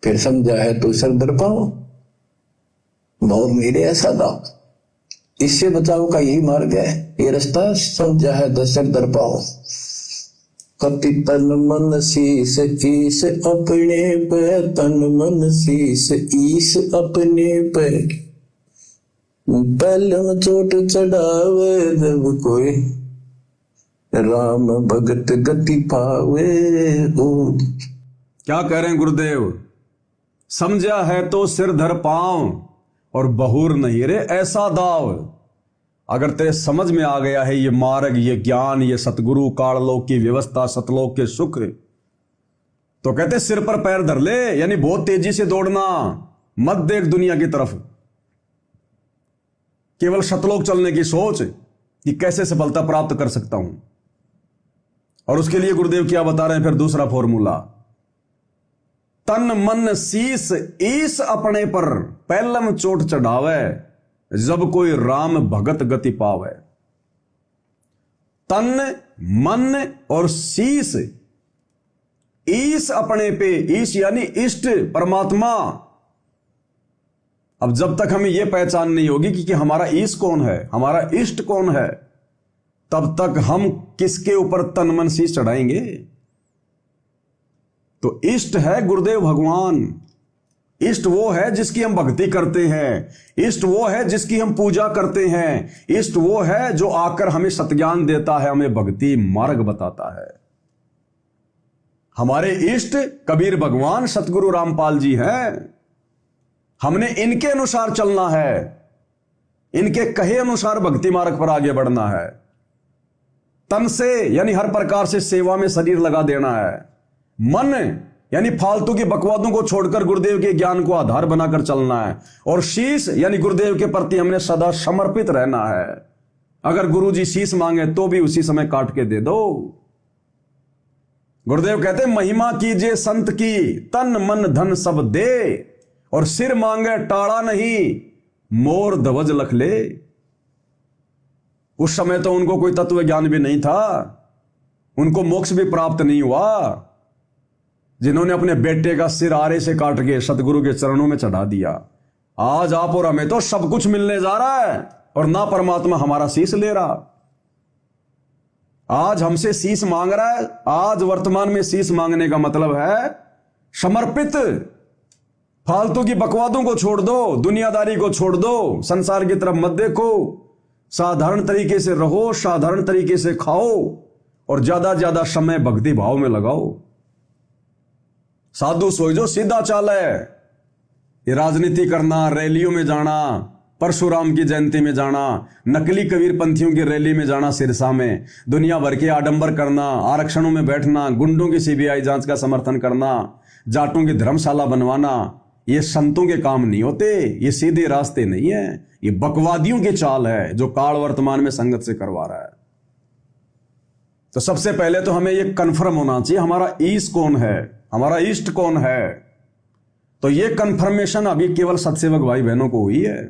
फिर समझा है तो सिर दर पाओ, बहुत मेरे ऐसा दाव। इससे बचाव का यही मार्ग है, ये रास्ता। समझा है तो सिर दर पाओ। कति तन मन शीस ईस अपने पे, तन मन शीस ईस अपने पे। पहले चोट चढ़ावे जब कोई, राम भगत गति पावे हो। क्या कह रहे हैं गुरुदेव? समझा है तो सिर धर पांव और बहुर नहीं रे ऐसा दाव। अगर तेरे समझ में आ गया है ये मार्ग, ये ज्ञान, ये सतगुरु, काललोक की व्यवस्था, सतलोक के सुख, तो कहते सिर पर पैर धर ले, यानी बहुत तेजी से दौड़ना मत, देख दुनिया की तरफ, केवल सतलोक चलने की सोच कि कैसे सफलता प्राप्त कर सकता हूं। और उसके लिए गुरुदेव क्या बता रहे हैं फिर? दूसरा फॉर्मूला, तन मन शीस ईस अपने पर, पहलम चोट चढ़ावे जब कोई राम भगत गति पावे। तन मन और शीस, ईस अपने पे, ईश यानी इष्ट परमात्मा। अब जब तक हमें यह पहचान नहीं होगी कि हमारा ईश कौन है, हमारा इष्ट कौन है, तब तक हम किसके ऊपर तन मन शीश चढ़ाएंगे? तो इष्ट है गुरुदेव भगवान, इष्ट वो है जिसकी हम भक्ति करते हैं, इष्ट वो है जिसकी हम पूजा करते हैं, इष्ट वो है जो आकर हमें सत्ज्ञान देता है, हमें भक्ति मार्ग बताता है। हमारे इष्ट कबीर भगवान सतगुरु रामपाल जी हैं। हमने इनके अनुसार चलना है, इनके कहे अनुसार भक्ति मार्ग पर आगे बढ़ना है। तन से यानी हर प्रकार से सेवा में शरीर लगा देना है। मन यानी फालतू की बकवादों को छोड़कर गुरुदेव के ज्ञान को आधार बनाकर चलना है। और शीश यानी गुरुदेव के प्रति हमने सदा समर्पित रहना है। अगर गुरुजी शीश मांगे तो भी उसी समय काट के दे दो। गुरुदेव कहते महिमा कीजिए संत की, तन मन धन सब दे, और सिर मांगे टाड़ा नहीं, मोर ध्वज लख ले। उस समय तो उनको कोई तत्व ज्ञान भी नहीं था, उनको मोक्ष भी प्राप्त नहीं हुआ, जिन्होंने अपने बेटे का सिर आरे से काट के सतगुरु के चरणों में चढ़ा दिया। आज आप और हमें तो सब कुछ मिलने जा रहा है और ना परमात्मा हमारा शीश ले रहा। आज हमसे शीश मांग रहा है। आज वर्तमान में शीश मांगने का मतलब है समर्पित। फालतू की बकवादों को छोड़ दो, दुनियादारी को छोड़ दो, संसार की तरफ मत देखो, साधारण तरीके से रहो, साधारण तरीके से खाओ और ज्यादा समय भक्ति भाव में लगाओ। साधु सोई जो सीधा चाल है। ये राजनीति करना, रैलियों में जाना, परशुराम की जयंती में जाना, नकली कबीर पंथियों की रैली में जाना सिरसा में, दुनिया भर के आडंबर करना, आरक्षणों में बैठना, गुंडों की सीबीआई जांच का समर्थन करना, जाटों की धर्मशाला बनवाना, ये संतों के काम नहीं होते, ये सीधे रास्ते नहीं है, ये बकवादियों की चाल है जो काल वर्तमान में संगत से करवा रहा है। तो सबसे पहले तो हमें यह कन्फर्म होना चाहिए हमारा ईश कौन है, हमारा इष्ट कौन है। तो यह कंफर्मेशन अभी केवल सत्सेवक भाई बहनों को हुई है।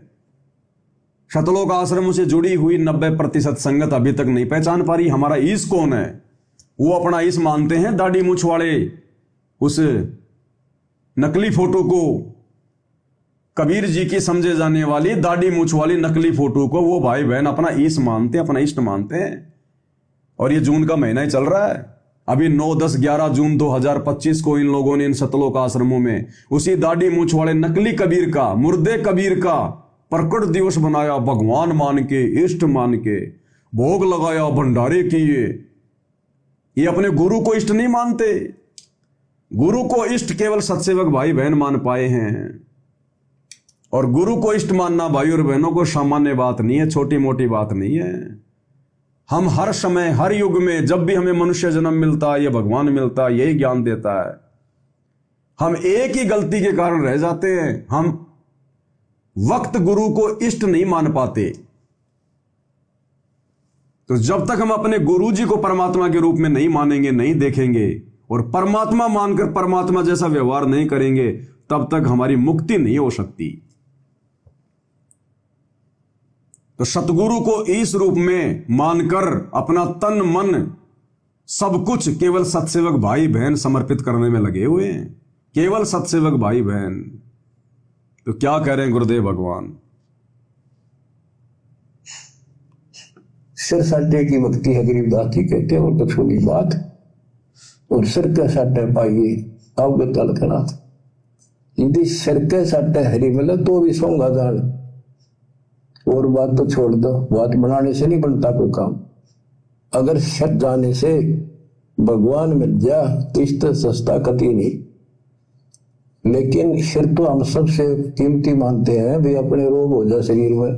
शतलोक आश्रमों से जुड़ी हुई 90% संगत अभी तक नहीं पहचान पा रही हमारा ईश कौन है। वो अपना ईश मानते हैं दाढ़ी मूछ वाले उस नकली फोटो को, कबीर जी की समझे जाने वाली दाढ़ी मूछ वाली नकली फोटो को वो भाई बहन अपना ईश मानते हैं, अपना इष्ट मानते हैं। और ये जून का महीना ही चल रहा है। अभी 9, 10, 11 जून 2025 को इन लोगों ने इन सतलोक आश्रमों में उसी दाढ़ी मूछ वाले नकली कबीर का, मुर्दे कबीर का प्रकट दिवस बनाया। भगवान मान के, इष्ट मान के भोग लगाया, भंडारे किए। ये अपने गुरु को इष्ट नहीं मानते। गुरु को इष्ट केवल सत्सेवक भाई बहन मान पाए हैं। और गुरु को इष्ट मानना भाई और बहनों को सामान्य बात नहीं है, छोटी मोटी बात नहीं है। हम हर समय, हर युग में, जब भी हमें मनुष्य जन्म मिलता है या भगवान मिलता है, यही ज्ञान देता है। हम एक ही गलती के कारण रह जाते हैं, हम वक्त गुरु को इष्ट नहीं मान पाते। तो जब तक हम अपने गुरु जी को परमात्मा के रूप में नहीं मानेंगे, नहीं देखेंगे और परमात्मा मानकर परमात्मा जैसा व्यवहार नहीं करेंगे, तब तक हमारी मुक्ति नहीं हो सकती। तो सतगुरु को इस रूप में मानकर अपना तन मन सब कुछ केवल सत्सेवक भाई बहन समर्पित करने में लगे हुए हैं। केवल सत्सेवक भाई बहन। तो क्या कह रहे हैं गुरुदेव भगवान? सिर साटे की भक्ति है गरीबदास जी कहते हैं, और तो छोटी बात। और सिर के साटे पाइए अब तलखना, यदि सिर के साटे हरी मिले तो भी सोंगा जान। और बात तो छोड़ दो, बात बनाने से नहीं बनता कोई काम। अगर शत जाने से भगवान मिल जा तो इससे सस्ता कति नहीं। लेकिन सिर तो हम सबसे कीमती मानते हैं भाई, अपने रोग हो जाए शरीर में,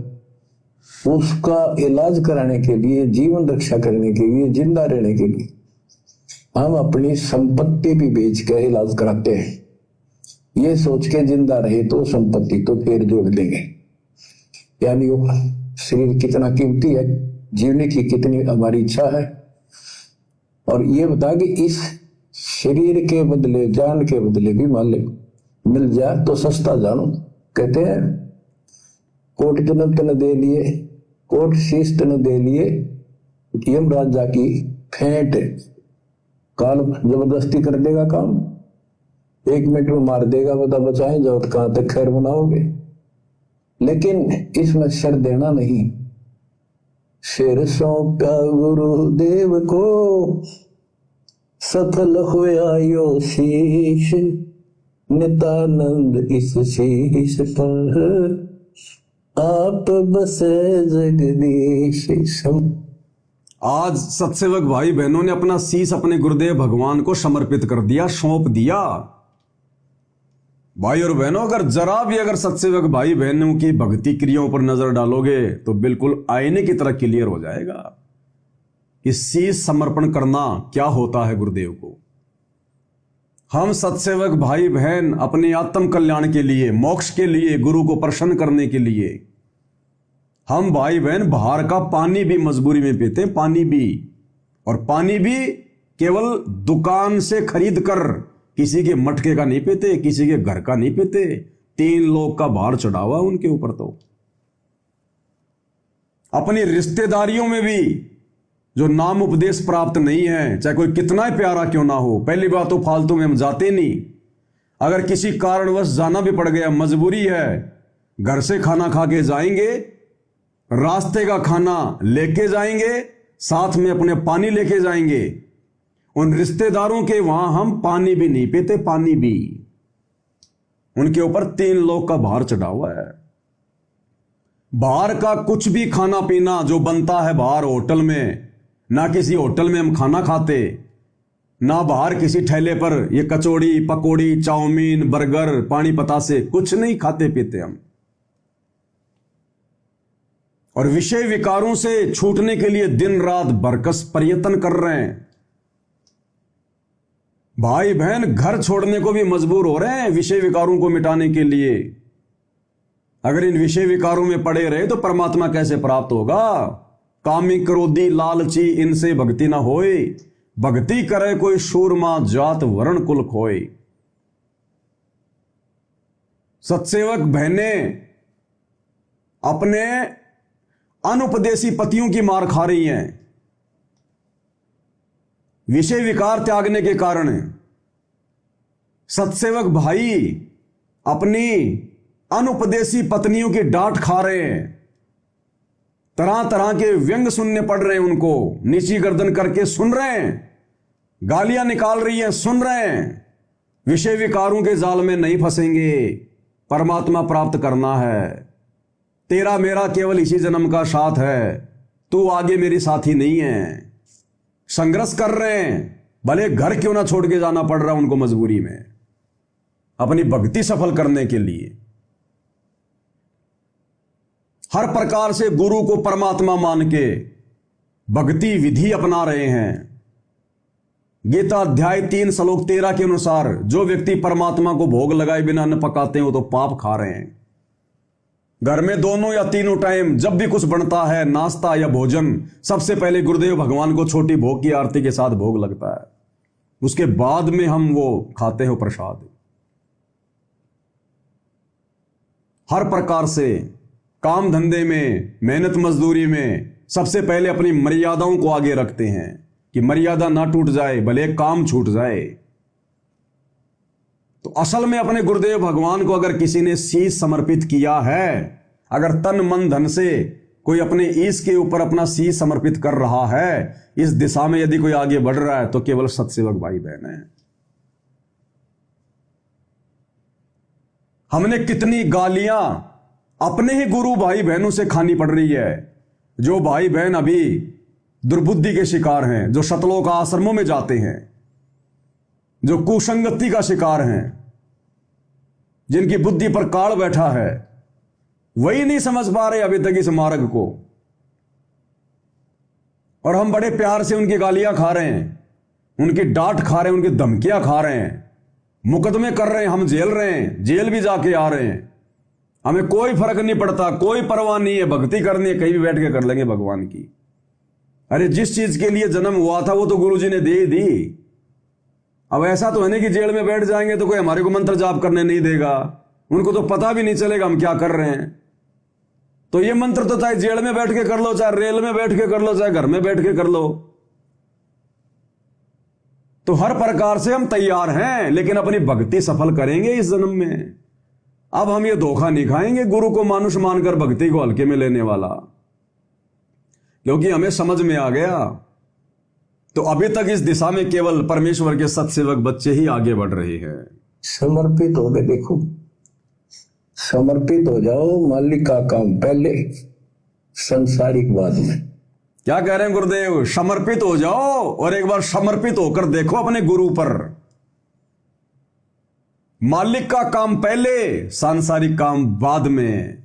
उसका इलाज कराने के लिए, जीवन रक्षा करने के लिए, जिंदा रहने के लिए हम अपनी संपत्ति भी बेच कर इलाज कराते हैं। ये सोच के जिंदा रहे तो संपत्ति तो फिर जोड़ देंगे। यानी वो शरीर कितना कीमती है, जीने की कितनी हमारी इच्छा है। और ये बता कि इस शरीर के बदले, जान के बदले भी मालिक मिल जाए तो सस्ता जानो। कहते हैं कोट जन्म तन दे लिए, कोट शीश तन दे लिए, यम राजा की फेंट। काल जबरदस्ती कर देगा काम, 1 मिनट में मार देगा, बता बचाएं जाओ तो कहां तक खैर बनाओगे। लेकिन इसमें सिर देना नहीं। सिर सौंपा गुरुदेव को, सफल हुआ यो शीश, नितानंद इस शीश पर आप बसे जगदीश। आज सत्सेवक भाई बहनों ने अपना शीश अपने गुरुदेव भगवान को समर्पित कर दिया, सौंप दिया। भाई और बहनों, अगर जरा भी अगर सत्सेवक भाई बहनों की भक्ति क्रियाओं पर नजर डालोगे तो बिल्कुल आईने की तरह क्लियर हो जाएगा कि शीश समर्पण करना क्या होता है गुरुदेव को। हम सत्सेवक भाई बहन अपने आत्म कल्याण के लिए, मोक्ष के लिए, गुरु को प्रसन्न करने के लिए, हम भाई बहन बाहर का पानी भी मजबूरी में पीते हैं, पानी भी। और पानी भी केवल दुकान से खरीद कर, किसी के मटके का नहीं पीते, किसी के घर का नहीं पीते। 3 लोग का भार चढ़ा हुआ उनके ऊपर। तो अपनी रिश्तेदारियों में भी जो नाम उपदेश प्राप्त नहीं है, चाहे कोई कितना ही प्यारा क्यों ना हो, पहली बात तो फालतू में हम जाते नहीं। अगर किसी कारणवश जाना भी पड़ गया, मजबूरी है, घर से खाना खा के जाएंगे, रास्ते का खाना लेके जाएंगे, साथ में अपने पानी लेके जाएंगे। उन रिश्तेदारों के वहां हम पानी भी नहीं पीते, पानी भी। उनके ऊपर 3 लोग का भार चढ़ा हुआ है। बाहर का कुछ भी खाना पीना जो बनता है बाहर होटल में, ना किसी होटल में हम खाना खाते, ना बाहर किसी ठेले पर ये कचौड़ी, पकौड़ी, चाउमीन, बर्गर, पानी पतासे, कुछ नहीं खाते पीते हम। और विषय विकारों से छूटने के लिए दिन रात बरकस प्रयत्न कर रहे हैं। भाई बहन घर छोड़ने को भी मजबूर हो रहे हैं विषय विकारों को मिटाने के लिए। अगर इन विषय विकारों में पड़े रहे तो परमात्मा कैसे प्राप्त होगा? कामी क्रोधी लालची इनसे भक्ति ना होए, भक्ति करे कोई शूरमा जात वर्ण कुल खोए। सत्सेवक बहनें अपने अनुपदेशी पतियों की मार खा रही हैं विषय विकार त्यागने के कारण। सत्सेवक भाई अपनी अनुपदेशी पत्नियों की डांट खा रहे हैं, तरह तरह के व्यंग सुनने पड़ रहे हैं उनको, नीची गर्दन करके सुन रहे हैं, गालियां निकाल रही हैं, सुन रहे हैं। विषय विकारों के जाल में नहीं फंसेंगे, परमात्मा प्राप्त करना है। तेरा मेरा केवल इसी जन्म का साथ है, तू आगे मेरी साथी नहीं है। संघर्ष कर रहे हैं, भले घर क्यों ना छोड़ के जाना पड़ रहा उनको मजबूरी में, अपनी भक्ति सफल करने के लिए। हर प्रकार से गुरु को परमात्मा मान के भक्ति विधि अपना रहे हैं। गीता अध्याय 3 श्लोक 13 के अनुसार जो व्यक्ति परमात्मा को भोग लगाए बिना अन्न पकाते हैं वो तो पाप खा रहे हैं। घर में दोनों या तीनों टाइम जब भी कुछ बनता है, नाश्ता या भोजन, सबसे पहले गुरुदेव भगवान को छोटी भोग की आरती के साथ भोग लगता है, उसके बाद में हम वो खाते हैं प्रसाद। हर प्रकार से काम धंधे में, मेहनत मजदूरी में सबसे पहले अपनी मर्यादाओं को आगे रखते हैं कि मर्यादा ना टूट जाए, भले काम छूट जाए। तो असल में अपने गुरुदेव भगवान को अगर किसी ने शीश समर्पित किया है, अगर तन मन धन से कोई अपने ईश के ऊपर अपना शीश समर्पित कर रहा है, इस दिशा में यदि कोई आगे बढ़ रहा है, तो केवल सत्सेवक भाई बहन है। हमने कितनी गालियां अपने ही गुरु भाई बहनों से खानी पड़ रही है। जो भाई बहन अभी दुर्बुद्धि के शिकार हैं, जो शतलोक आश्रमों में जाते हैं, जो कुसंगति का शिकार हैं, जिनकी बुद्धि पर काल बैठा है, वही नहीं समझ पा रहे अभी तक इस मार्ग को। और हम बड़े प्यार से उनकी गालियां खा रहे हैं, उनकी डांट खा रहे हैं, उनकी धमकियां खा रहे हैं, मुकदमे कर रहे हैं, हम झेल रहे हैं, जेल भी जाके आ रहे हैं। हमें कोई फर्क नहीं पड़ता, कोई परवाह नहीं है, भक्ति करनी है, कहीं भी बैठ के कर लेंगे भगवान की। अरे जिस चीज के लिए जन्म हुआ था वो तो गुरुजी ने दे ही दी। अब ऐसा तो है नहीं कि जेल में बैठ जाएंगे तो कोई हमारे को मंत्र जाप करने नहीं देगा, उनको तो पता भी नहीं चलेगा हम क्या कर रहे हैं। तो ये मंत्र तो चाहे जेल में बैठ के कर लो, चाहे रेल में बैठ के कर लो, चाहे घर में बैठ के कर लो, तो हर प्रकार से हम तैयार हैं, लेकिन अपनी भक्ति सफल करेंगे इस जन्म में। अब हम ये धोखा नहीं खाएंगे गुरु को मानुष मानकर भक्ति को हल्के में लेने वाला, क्योंकि हमें समझ में आ गया। तो अभी तक इस दिशा में केवल परमेश्वर के सत्सेवक बच्चे ही आगे बढ़ रहे हैं। समर्पित हो गए, देखो समर्पित हो जाओ, मालिक का काम पहले, संसारिक बाद में। क्या कह रहे हैं गुरुदेव? समर्पित हो जाओ और एक बार समर्पित होकर देखो अपने गुरु पर। मालिक का काम पहले, सांसारिक काम बाद में।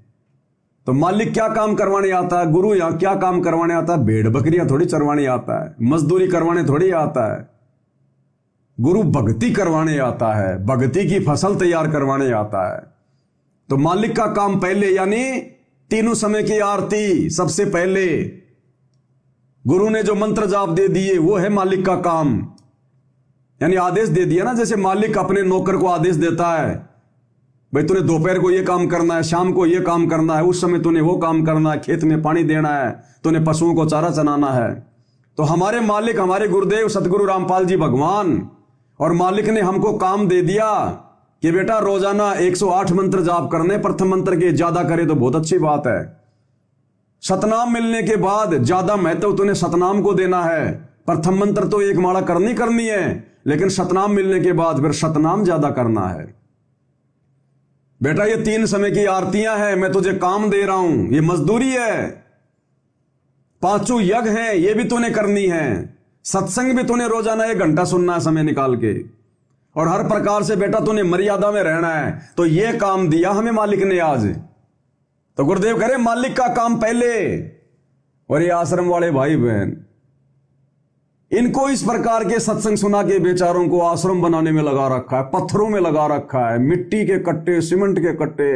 तो मालिक क्या काम करवाने आता है, गुरु यहां क्या काम करवाने आता है? भेड़ बकरियां थोड़ी चरवाने आता है, मजदूरी करवाने थोड़ी आता है। गुरु भक्ति करवाने आता है, भक्ति की फसल तैयार करवाने आता है। तो मालिक का काम पहले, यानी तीनों समय की आरती सबसे पहले। गुरु ने जो मंत्र जाप दे दिए वो है मालिक का काम, यानी आदेश दे दिया ना, जैसे मालिक अपने नौकर को आदेश देता है, भाई तूने दोपहर को ये काम करना है, शाम को ये काम करना है, उस समय तूने वो काम करना है, खेत में पानी देना है, तूने पशुओं को चारा चनाना है। तो हमारे मालिक, हमारे गुरुदेव सतगुरु रामपाल जी भगवान और मालिक ने हमको काम दे दिया कि बेटा रोजाना 108 मंत्र जाप करने, प्रथम मंत्र के ज्यादा करे तो बहुत अच्छी बात है। सतनाम मिलने के बाद ज्यादा महत्व तूने सतनाम को देना है। प्रथम मंत्र तो एक माला करनी है, लेकिन सतनाम मिलने के बाद फिर सतनाम ज्यादा करना है। बेटा ये 3 समय की आरतियां हैं, मैं तुझे काम दे रहा हूं, ये मजदूरी है। 5 यज्ञ हैं, ये भी तूने करनी है। सत्संग भी तूने रोजाना 1 घंटा सुनना है समय निकाल के, और हर प्रकार से बेटा तूने मर्यादा में रहना है। तो ये काम दिया हमें मालिक ने आज। तो गुरुदेव कह रहे मालिक का काम पहले। और ये आश्रम वाले भाई बहन, इनको इस प्रकार के सत्संग सुना के बेचारों को आश्रम बनाने में लगा रखा है, पत्थरों में लगा रखा है, मिट्टी के कट्टे, सीमेंट के कट्टे,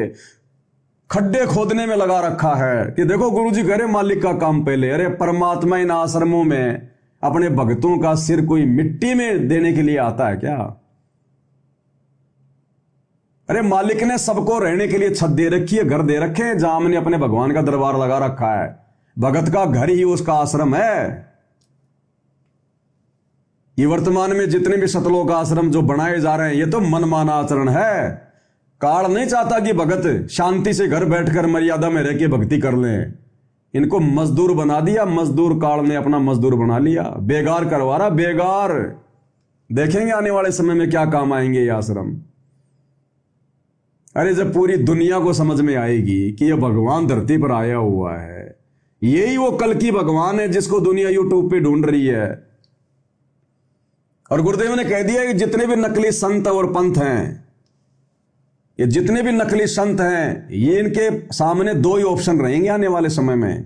खड्डे खोदने में लगा रखा है कि देखो गुरुजी कह रहे मालिक का काम पहले। अरे परमात्मा इन आश्रमों में अपने भक्तों का सिर कोई मिट्टी में देने के लिए आता है क्या? अरे मालिक ने सबको रहने के लिए छत दे रखी है, घर दे रखे हैं, जहां हमने अपने भगवान का दरबार लगा रखा है। भगत का घर ही उसका आश्रम है। ये वर्तमान में जितने भी सतलोक आश्रम जो बनाए जा रहे हैं, ये तो मनमाना आचरण है। काल नहीं चाहता कि भगत शांति से घर बैठकर मर्यादा में रह के भक्ति कर लें। इनको मजदूर बना दिया, मजदूर काल ने अपना मजदूर बना लिया, बेगार करवा रहा, बेगार। देखेंगे आने वाले समय में क्या काम आएंगे ये आश्रम। अरे जब पूरी दुनिया को समझ में आएगी कि यह भगवान धरती पर आया हुआ है, यही वो कल की भगवान है जिसको दुनिया यूट्यूब पे ढूंढ रही है। और गुरुदेव ने कह दिया कि जितने भी नकली संत और पंथ हैं, ये जितने भी नकली संत हैं, ये इनके सामने 2 ही ऑप्शन रहेंगे आने वाले समय में।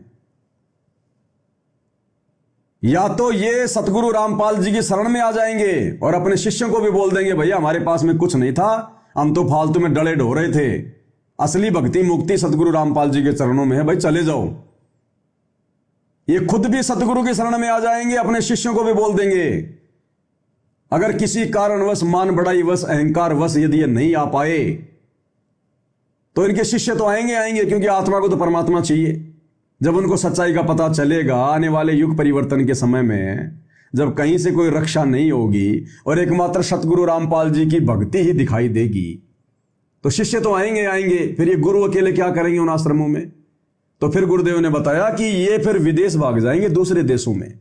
या तो ये सतगुरु रामपाल जी की शरण में आ जाएंगे और अपने शिष्यों को भी बोल देंगे भैया हमारे पास में कुछ नहीं था, हम तो फालतू में डले ढो रहे थे, असली भक्ति मुक्ति सतगुरु रामपाल जी के चरणों में है, भाई चले जाओ। ये खुद भी सतगुरु की शरण में आ जाएंगे, अपने शिष्यों को भी बोल देंगे। अगर किसी कारणवश, मान बढ़ाई वश, अहंकार वश यदि ये नहीं आ पाए तो इनके शिष्य तो आएंगे, क्योंकि आत्मा को तो परमात्मा चाहिए। जब उनको सच्चाई का पता चलेगा आने वाले युग परिवर्तन के समय में, जब कहीं से कोई रक्षा नहीं होगी और एकमात्र सतगुरु रामपाल जी की भक्ति ही दिखाई देगी, तो शिष्य तो आएंगे आएंगे, फिर ये गुरु अकेले क्या करेंगे उन आश्रमों में? तो फिर गुरुदेव ने बताया कि ये फिर विदेश भाग जाएंगे, दूसरे देशों में,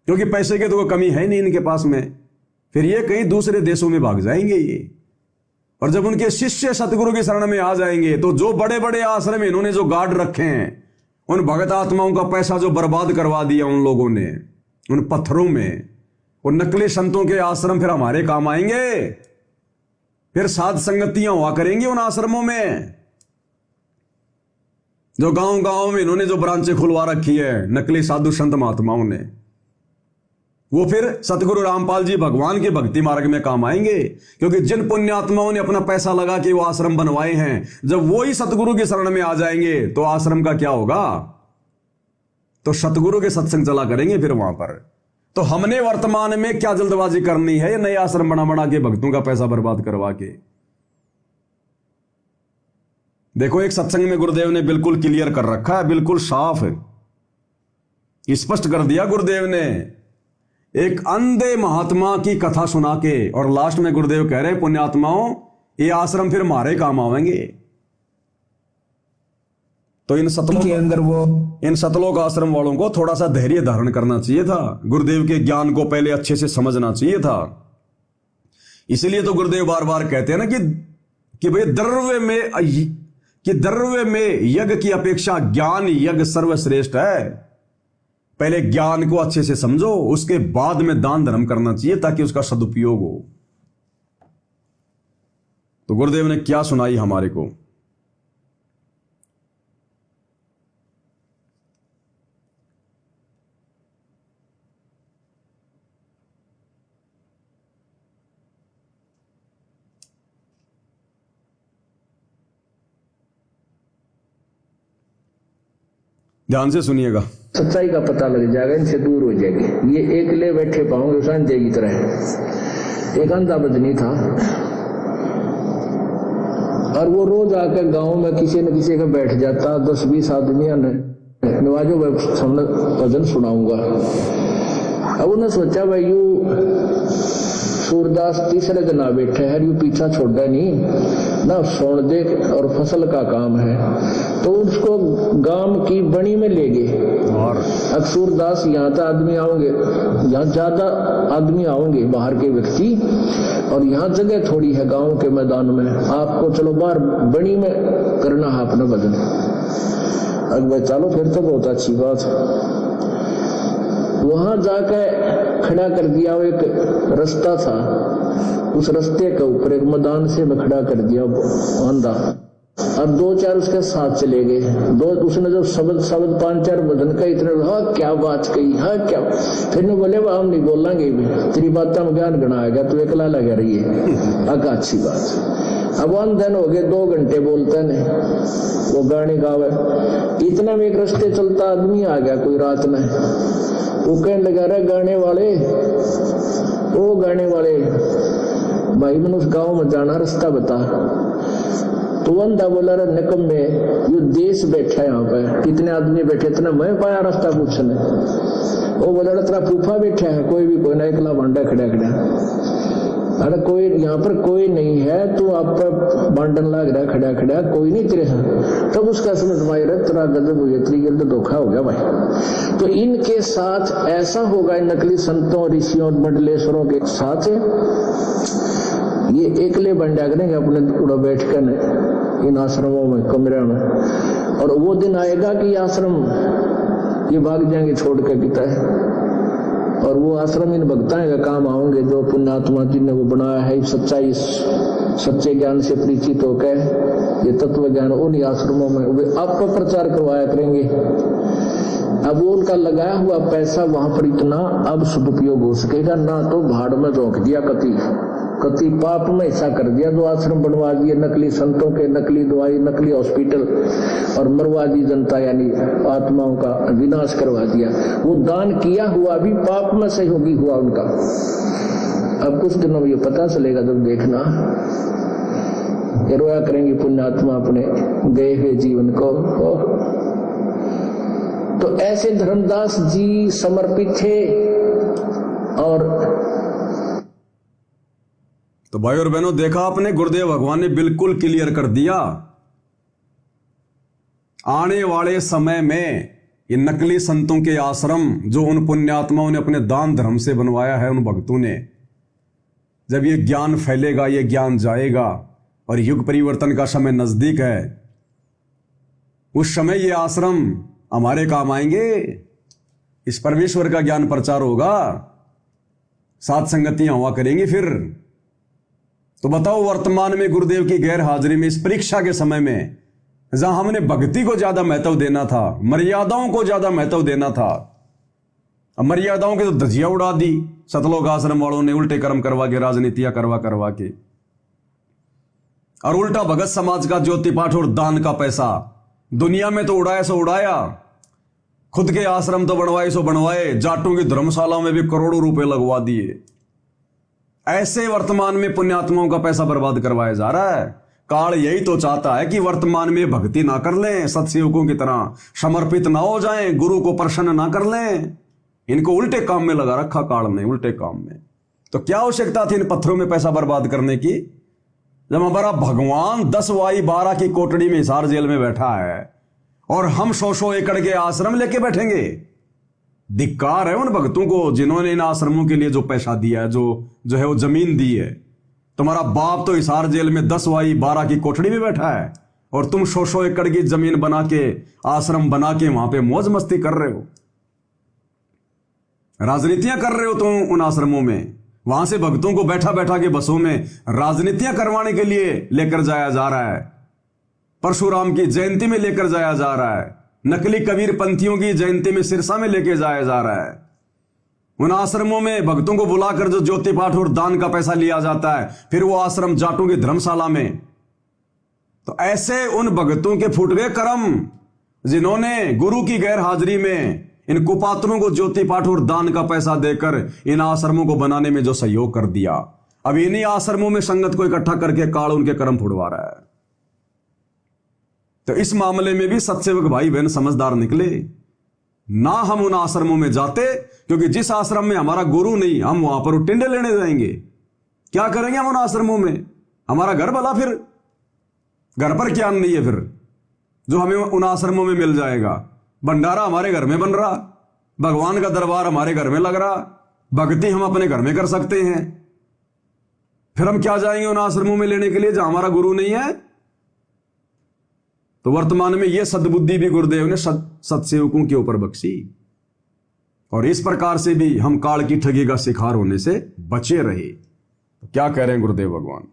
क्योंकि पैसे की तो कोई कमी है नहीं इनके पास में। फिर ये कहीं दूसरे देशों में भाग जाएंगे ये। और जब उनके शिष्य सतगुरु की शरण में आ जाएंगे, तो जो बड़े बड़े आश्रम इन्होंने जो गार्ड रखे हैं, उन भगत आत्माओं का पैसा जो बर्बाद करवा दिया उन लोगों ने उन पत्थरों में, उन नकली संतों के आश्रम फिर हमारे काम आएंगे। फिर साध संगतियां हुआ करेंगी उन आश्रमों में। जो गांव गांव में इन्होंने जो ब्रांचें खुलवा रखी है नकली साधु संत महात्माओं ने, वो फिर सतगुरु रामपाल जी भगवान के भक्ति मार्ग में काम आएंगे। क्योंकि जिन पुण्यात्माओं ने अपना पैसा लगा के वो आश्रम बनवाए हैं, जब वो ही सतगुरु की शरण में आ जाएंगे तो आश्रम का क्या होगा? तो सतगुरु के सत्संग चला करेंगे फिर वहां पर। तो हमने वर्तमान में क्या जल्दबाजी करनी है? ये नए आश्रम बना बना के भक्तों का पैसा बर्बाद करवा के। देखो, एक सत्संग में गुरुदेव ने बिल्कुल क्लियर कर रखा है, बिल्कुल साफ स्पष्ट कर दिया गुरुदेव ने। एक अंधे महात्मा की कथा सुना के और लास्ट में गुरुदेव कह रहे, पुण्यात्माओं ये आश्रम फिर हमारे काम आवेंगे। तो इन सतलोक आश्रम वालों को थोड़ा सा धैर्य धारण करना चाहिए था, गुरुदेव के ज्ञान को पहले अच्छे से समझना चाहिए था। इसीलिए तो गुरुदेव बार बार कहते हैं ना कि भाई द्रव्य में यज्ञ की अपेक्षा ज्ञान यज्ञ सर्वश्रेष्ठ है। पहले ज्ञान को अच्छे से समझो, उसके बाद में दान धर्म करना चाहिए ताकि उसका सदुपयोग हो। तो गुरुदेव ने क्या सुनाई हमारे को? ध्यान से सुनिएगा। सच्चाई का पता लग जाएगा, इनसे दूर हो जाएगी। ये एकले बैठे पाओगे संजय की तरह। एक अंधा बजनी था और वो रोज आकर गांव में किसी न किसी का बैठ जाता, 10-20 आदमियों ने नवाजो भजन सुनाऊंगा। अब उन्हें सोचा भाई यू सूरदास तीसरे दिन आ बैठे है, यू पीछा छोड़ा नहीं ना, सोन देख और फसल का काम है। तो उसको गांव की बनी में ले गए। और अब सूरदास यहाँ तो आदमी आओगे, यहाँ ज्यादा आदमी आओगे बाहर के व्यक्ति, और यहाँ जगह थोड़ी है गांव के मैदान में, आपको चलो बाहर बनी में करना है अपना भजन। अब भाई चलो फिर तो बहुत अच्छी बात। वहां जाकर खड़ा कर दिया, वो एक रास्ता था, उस रास्ते के ऊपर एक मैदान से में खड़ा कर दिया अंधा। अब 2-4 उसके साथ चले गए। उसने जब शब्द 5-4 भजन का इतने, हाँ क्या बात कही, हाँ क्या। फिर ने बोले हम नहीं बोलेंगे भी, तेरी बात में ज्ञान गणाएगा, तू एकला लगा रही है। अका अच्छी बात। अब अंधन हो गए, 2 घंटे बोलते नहीं, वो गाने गावे। इतना में एक रास्ते चलता आदमी आ गया कोई रात में, वो कहने लगा रहा गाने वाले, ओ गाने वाले भाई मैंने उस गांव में जाना, रास्ता बता। तो अंधा बोला रहा निकम में यो देश बैठा यहाँ पे, कितने आदमी बैठे, इतना मैं पाया रास्ता पूछने। वो बोला तेरा फूफा बैठा है, कोई भी कोई ना, एकला भांडा खड़ा खड़ा। अरे कोई यहाँ पर कोई नहीं है, तू आप पर बांटन लग रहा खड़ा खड़ा, कोई नहीं तेरे साथ। तब उसका समझ में रहा तेरा गजब हो गया, तेरी गलत धोखा हो गया भाई। तो इनके साथ ऐसा होगा, इन नकली संतों ऋषियों और मंडलेश्वरों के साथ ये एकले बंडा करेंगे अपने उड़ा बैठ कर इन आश्रमों में, कमरे में। और वो दिन आएगा कि आश्रम ये भाग जाएंगे छोड़ के पिता है, और वो आश्रम इन भक्ताएं का काम आएंगे जो पुण्यात्मा जी ने वो बनाया है। सच्चाई सच्चे ज्ञान से परिचित होकर ये तत्व ज्ञान उन आश्रमों में वे आपका प्रचार करवाया करेंगे। अब वो उनका लगाया हुआ पैसा वहां पर इतना अब सदुपयोग हो सकेगा ना, तो भाड़ में झोंक दिया कति पाप में हिस्सा कर दिया, जो आश्रम बनवा दिए नकली संतों के, नकली दवाई, नकली हॉस्पिटल, और मरवा दी जनता, यानी आत्माओं का विनाश करवा दिया। वो दान किया हुआ भी पाप में सहयोगी हुआ उनका। अब कुछ दिनों में ये पता चलेगा, जब देखना ये रोया करेंगे पुण्यात्मा अपने गए हुए जीवन को। तो ऐसे धर्मदास जी समर्पित थे। और तो भाई और बहनों, देखा आपने, गुरुदेव भगवान ने बिल्कुल क्लियर कर दिया। आने वाले समय में ये नकली संतों के आश्रम जो उन पुण्यात्माओं ने अपने दान धर्म से बनवाया है, उन भक्तों ने, जब ये ज्ञान फैलेगा, ये ज्ञान जाएगा और युग परिवर्तन का समय नजदीक है, उस समय ये आश्रम हमारे काम आएंगे। इस परमेश्वर का ज्ञान प्रचार होगा, सात संगतियां हुआ करेंगी। फिर तो बताओ, वर्तमान में गुरुदेव की गैर हाजिरी में, इस परीक्षा के समय में, जहां हमने भक्ति को ज्यादा महत्व देना था, मर्यादाओं को ज्यादा महत्व देना था, अब मर्यादाओं की तो धजिया उड़ा दी सतलोक आश्रम वालों ने, उल्टे कर्म करवा के, राजनीतियां करवा के, और उल्टा भगत समाज का ज्योति पाठ और दान का पैसा दुनिया में तो उड़ाया सो उड़ाया, खुद के आश्रम तो बनवाए सो बनवाए, जाटों की धर्मशालाओं में भी करोड़ों रुपए लगवा दिए। ऐसे वर्तमान में पुण्यात्माओं का पैसा बर्बाद करवाया जा रहा है। काल यही तो चाहता है कि वर्तमान में भक्ति ना कर लें, सत्सेवकों की तरह समर्पित ना हो जाएं, गुरु को प्रसन्न ना कर लें। इनको उल्टे काम में लगा रखा काल ने, उल्टे काम में। तो क्या आवश्यकता थी इन पत्थरों में पैसा बर्बाद करने की, जब हमारा भगवान 10/12 की कोठड़ी में हिसार जेल में बैठा है और हम 100 एकड़ के आश्रम लेके बैठेंगे। धिक्कार है उन भक्तों को जिन्होंने इन आश्रमों के लिए जो पैसा दिया है, जो है वो जमीन दी है। तुम्हारा बाप तो हिसार जेल में 10/12 की कोठड़ी में बैठा है और तुम 100 एकड़ की जमीन बना के, आश्रम बना के वहां पे मौज मस्ती कर रहे हो, राजनीतियां कर रहे हो तुम उन आश्रमों में। वहां से भक्तों को बैठा बैठा के बसों में राजनीतियां करवाने के लिए लेकर जाया जा रहा है, परशुराम की जयंती में लेकर जाया जा रहा है, नकली कबीर पंथियों की जयंती में सिरसा में लेके जाया जा रहा है। उन आश्रमों में भक्तों को बुलाकर जो ज्योति पाठ और दान का पैसा लिया जाता है, फिर वो आश्रम जाटों की धर्मशाला में। तो ऐसे उन भक्तों के फूट गए कर्म जिन्होंने गुरु की गैर हाजिरी में इन कुपात्रों को ज्योति पाठ और दान का पैसा देकर इन आश्रमों को बनाने में जो सहयोग कर दिया। अब इन्हीं आश्रमों में संगत को इकट्ठा करके काल उनके कर्म फुड़वा रहा है। तो इस मामले में भी सत्सेवक भाई बहन समझदार निकले ना। हम उन आश्रमों में जाते, क्योंकि जिस आश्रम में हमारा गुरु नहीं, हम वहां पर टिंडे लेने जाएंगे। क्या करेंगे हम उन आश्रमों में? हमारा घर भला, फिर घर पर क्या नहीं है फिर जो हमें उन आश्रमों में मिल जाएगा। भंडारा हमारे घर में बन रहा, भगवान का दरबार हमारे घर में लग रहा, भक्ति हम अपने घर में कर सकते हैं। फिर हम क्या जाएंगे उन आश्रमों में लेने के लिए जहां हमारा गुरु नहीं है? तो वर्तमान में यह सद्बुद्धि भी गुरुदेव ने सत्सेवकों के ऊपर बख्शी, और इस प्रकार से भी हम काल की ठगी का शिकार होने से बचे रहे। तो क्या कह रहे हैं गुरुदेव भगवान?